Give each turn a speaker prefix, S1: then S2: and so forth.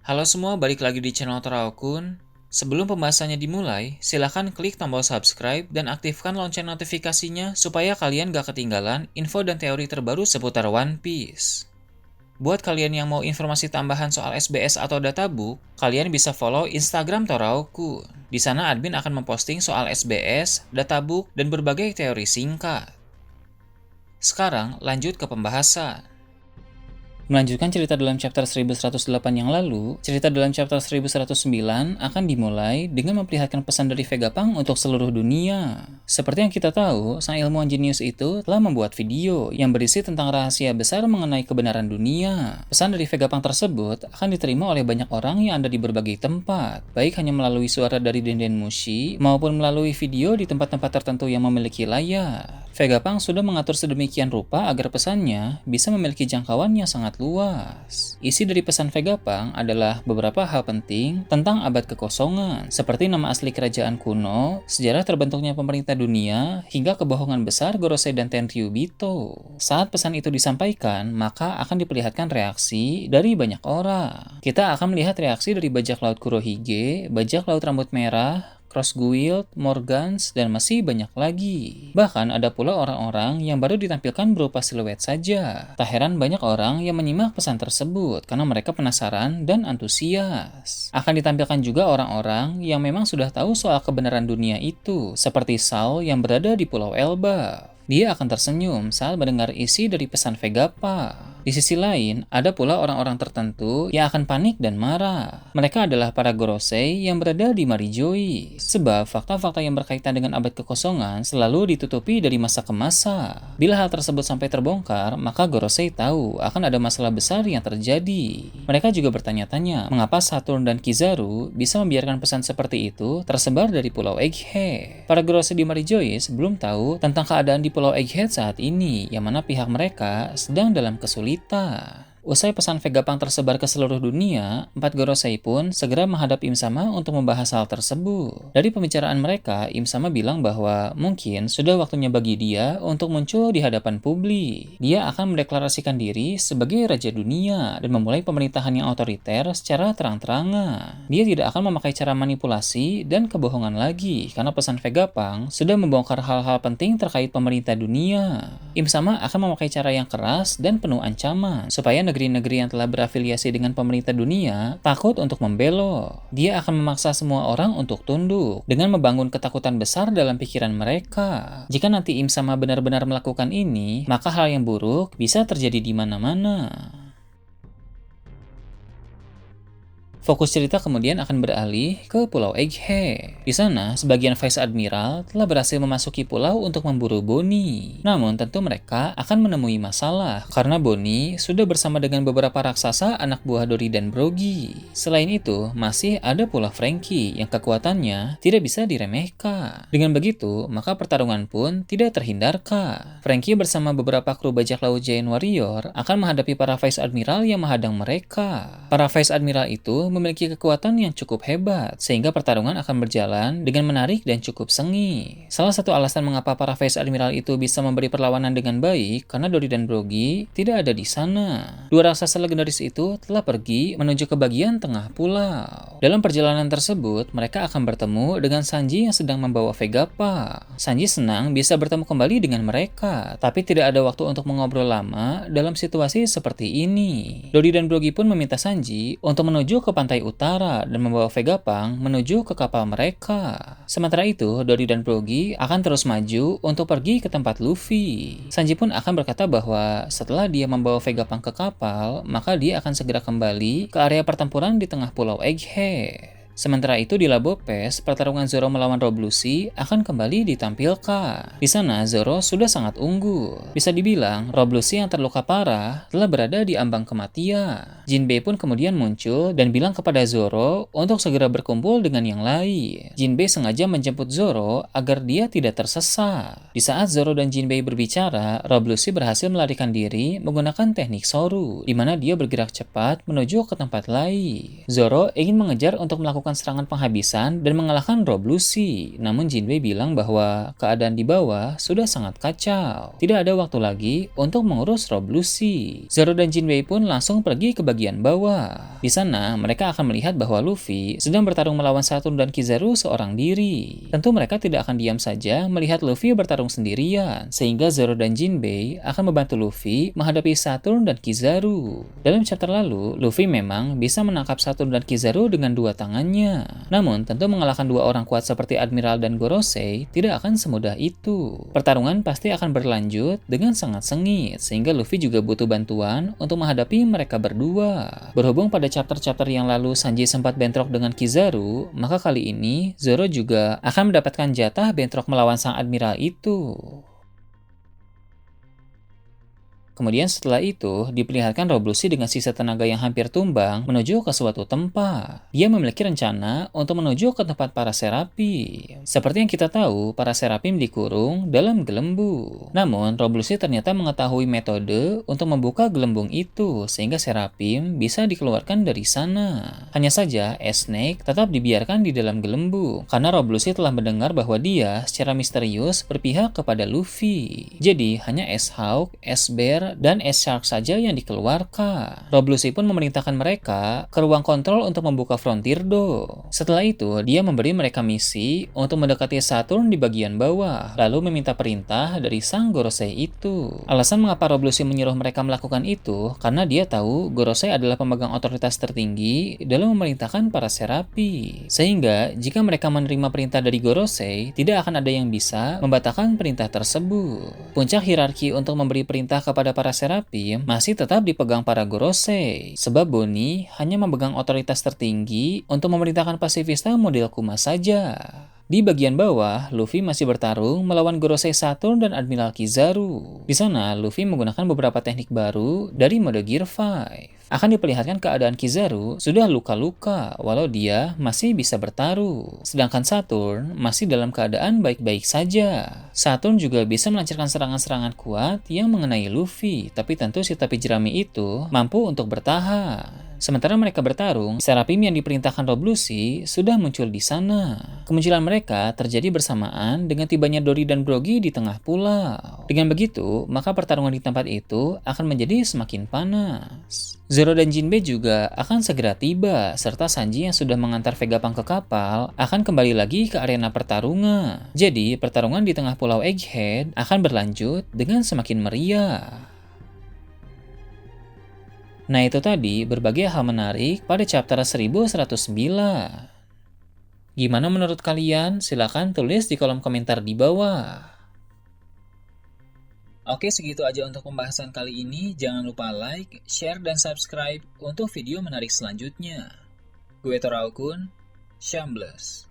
S1: Halo semua, balik lagi di channel Teraokun. Sebelum pembahasannya dimulai, silahkan klik tombol subscribe dan aktifkan lonceng notifikasinya supaya kalian gak ketinggalan info dan teori terbaru seputar One Piece. Buat kalian yang mau informasi tambahan soal SBS atau databook, kalian bisa follow Instagram Teraokun. Di sana admin akan memposting soal SBS, databook, dan berbagai teori singkat. Sekarang lanjut ke pembahasan. Melanjutkan cerita dalam chapter 1108 yang lalu, cerita dalam chapter 1109 akan dimulai dengan memperlihatkan pesan dari Vegapunk untuk seluruh dunia. Seperti yang kita tahu, sang ilmuwan jenius itu telah membuat video yang berisi tentang rahasia besar mengenai kebenaran dunia. Pesan dari Vegapunk tersebut akan diterima oleh banyak orang yang ada di berbagai tempat, baik hanya melalui suara dari Denden Mushi maupun melalui video di tempat-tempat tertentu yang memiliki layar. Vegapunk sudah mengatur sedemikian rupa agar pesannya bisa memiliki jangkauan yang sangat luas. Isi dari pesan Vegapunk adalah beberapa hal penting tentang abad kekosongan, seperti nama asli kerajaan kuno, sejarah terbentuknya pemerintah dunia, hingga kebohongan besar Gorosei dan Tenryubito. Saat pesan itu disampaikan, maka akan diperlihatkan reaksi dari banyak orang. Kita akan melihat reaksi dari bajak laut Kurohige, bajak laut rambut merah, Cross Guild, Morgans, dan masih banyak lagi. Bahkan ada pula orang-orang yang baru ditampilkan berupa siluet saja. Tak heran banyak orang yang menyimak pesan tersebut karena mereka penasaran dan antusias. Akan ditampilkan juga orang-orang yang memang sudah tahu soal kebenaran dunia itu, seperti Sao yang berada di Pulau Elba. Dia akan tersenyum saat mendengar isi dari pesan Vegapunk. Di sisi lain, ada pula orang-orang tertentu yang akan panik dan marah. Mereka adalah para Gorosei yang berada di Marijoi. Sebab fakta-fakta yang berkaitan dengan abad kekosongan selalu ditutupi dari masa ke masa. Bila hal tersebut sampai terbongkar, maka Gorosei tahu akan ada masalah besar yang terjadi. Mereka juga bertanya-tanya, mengapa Saturn dan Kizaru bisa membiarkan pesan seperti itu tersebar dari Pulau Egghead. Para Gorosei di Marijoi sebelum tahu tentang keadaan di Pulau Egghead saat ini, yang mana pihak mereka sedang dalam kesulitan. Usai pesan Vegapunk tersebar ke seluruh dunia, 4 Gorosei pun segera menghadap Im Sama untuk membahas hal tersebut. Dari pembicaraan mereka, Im Sama bilang bahwa mungkin sudah waktunya bagi dia untuk muncul di hadapan publik. Dia akan mendeklarasikan diri sebagai Raja Dunia dan memulai pemerintahan yang otoriter secara terang-terangan. Dia tidak akan memakai cara manipulasi dan kebohongan lagi, karena pesan Vegapunk sudah membongkar hal-hal penting terkait pemerintah dunia. Im Sama akan memakai cara yang keras dan penuh ancaman, supaya negeri-negeri yang telah berafiliasi dengan pemerintah dunia takut untuk membelot. Dia akan memaksa semua orang untuk tunduk dengan membangun ketakutan besar dalam pikiran mereka. Jika nanti Im Sama benar-benar melakukan ini, maka hal yang buruk bisa terjadi di mana-mana. Fokus cerita kemudian akan beralih ke Pulau Egghead. Di sana, sebagian Vice Admiral telah berhasil memasuki pulau untuk memburu Bonnie. Namun, tentu mereka akan menemui masalah karena Bonnie sudah bersama dengan beberapa raksasa anak buah Dory dan Brogy. Selain itu, masih ada pula Franky yang kekuatannya tidak bisa diremehkan. Dengan begitu, maka pertarungan pun tidak terhindarkan. Franky bersama beberapa kru bajak laut Giant Warrior akan menghadapi para Vice Admiral yang menghadang mereka. Para Vice Admiral itu memiliki kekuatan yang cukup hebat, sehingga pertarungan akan berjalan dengan menarik dan cukup sengit. Salah satu alasan mengapa para Vice Admiral itu bisa memberi perlawanan dengan baik, karena Dory dan Brogy tidak ada di sana. Dua raksasa legendaris itu telah pergi menuju ke bagian tengah pulau. Dalam perjalanan tersebut, mereka akan bertemu dengan Sanji yang sedang membawa Vegapunk. Sanji senang bisa bertemu kembali dengan mereka, tapi tidak ada waktu untuk mengobrol lama dalam situasi seperti ini. Dory dan Brogy pun meminta Sanji untuk menuju ke pantai utara dan membawa Vegapunk menuju ke kapal mereka. Sementara itu, Dory dan Brogy akan terus maju untuk pergi ke tempat Luffy. Sanji pun akan berkata bahwa setelah dia membawa Vegapunk ke kapal, maka dia akan segera kembali ke area pertempuran di tengah Pulau Egghead. Sementara itu di Labo Pes, pertarungan Zoro melawan Rob Lucci akan kembali ditampilkan. Di sana Zoro sudah sangat unggul. Bisa dibilang Rob Lucci yang terluka parah telah berada di ambang kematian. Jinbei pun kemudian muncul dan bilang kepada Zoro untuk segera berkumpul dengan yang lain. Jinbei sengaja menjemput Zoro agar dia tidak tersesat. Di saat Zoro dan Jinbei berbicara, Rob Lucci berhasil melarikan diri menggunakan teknik Soru, di mana dia bergerak cepat menuju ke tempat lain. Zoro ingin mengejar untuk melakukan melakukan serangan penghabisan dan mengalahkan Rob Lucy. Namun Jinbei bilang bahwa keadaan di bawah sudah sangat kacau. Tidak ada waktu lagi untuk mengurus Rob Lucy. Zoro dan Jinbei pun langsung pergi ke bagian bawah. Di sana, mereka akan melihat bahwa Luffy sedang bertarung melawan Saturn dan Kizaru seorang diri. Tentu mereka tidak akan diam saja melihat Luffy bertarung sendirian, sehingga Zoro dan Jinbei akan membantu Luffy menghadapi Saturn dan Kizaru. Dalam chapter lalu, Luffy memang bisa menangkap Saturn dan Kizaru dengan dua tangannya. Namun, tentu mengalahkan dua orang kuat seperti Admiral dan Gorosei tidak akan semudah itu. Pertarungan pasti akan berlanjut dengan sangat sengit, sehingga Luffy juga butuh bantuan untuk menghadapi mereka berdua. Berhubung pada chapter-chapter yang lalu Sanji sempat bentrok dengan Kizaru, maka kali ini Zoro juga akan mendapatkan jatah bentrok melawan sang Admiral itu. Kemudian setelah itu, diperlihatkan Rob Lucy dengan sisa tenaga yang hampir tumbang menuju ke suatu tempat. Dia memiliki rencana untuk menuju ke tempat para Serapim. Seperti yang kita tahu, para Serapim dikurung dalam gelembung. Namun, Rob Lucy ternyata mengetahui metode untuk membuka gelembung itu, sehingga Serapim bisa dikeluarkan dari sana. Hanya saja, S-Snake tetap dibiarkan di dalam gelembung, karena Rob Lucy telah mendengar bahwa dia secara misterius berpihak kepada Luffy. Jadi, hanya S-Hawk, S-Bear, dan S-Shark saja yang dikeluarkan. Rob Lucy pun memerintahkan mereka ke ruang kontrol untuk membuka Frontier Door. Setelah itu, dia memberi mereka misi untuk mendekati Saturn di bagian bawah, lalu meminta perintah dari sang Gorosei itu. Alasan mengapa Rob Lucy menyuruh mereka melakukan itu, karena dia tahu Gorosei adalah pemegang otoritas tertinggi dalam memerintahkan para Serapi. Sehingga, jika mereka menerima perintah dari Gorosei, tidak akan ada yang bisa membatalkan perintah tersebut. Puncak hierarki untuk memberi perintah kepada para Serapim masih tetap dipegang para Gorosei, sebab Bonnie hanya memegang otoritas tertinggi untuk memerintahkan pasifista model Kuma saja. Di bagian bawah, Luffy masih bertarung melawan Gorosei Saturn dan Admiral Kizaru. Di sana, Luffy menggunakan beberapa teknik baru dari mode Gear 5. Akan diperlihatkan keadaan Kizaru sudah luka-luka walau dia masih bisa bertarung. Sedangkan Saturn masih dalam keadaan baik-baik saja. Saturn juga bisa melancarkan serangan-serangan kuat yang mengenai Luffy, tapi tentu si topi jerami itu mampu untuk bertahan. Sementara mereka bertarung, Serapim yang diperintahkan Rob Lucy sudah muncul di sana. Kemunculan mereka terjadi bersamaan dengan tibanya Dory dan Brogy di tengah pulau. Dengan begitu, maka pertarungan di tempat itu akan menjadi semakin panas. Zoro dan Jinbei juga akan segera tiba, serta Sanji yang sudah mengantar Vegapunk ke kapal akan kembali lagi ke arena pertarungan. Jadi, pertarungan di tengah pulau Egghead akan berlanjut dengan semakin meriah. Nah itu tadi berbagai hal menarik pada chapter 1109. Gimana menurut kalian? Silahkan tulis di kolom komentar di bawah. Oke, segitu aja untuk pembahasan kali ini. Jangan lupa like, share, dan subscribe untuk video menarik selanjutnya. Gue Toraukun, Shambles.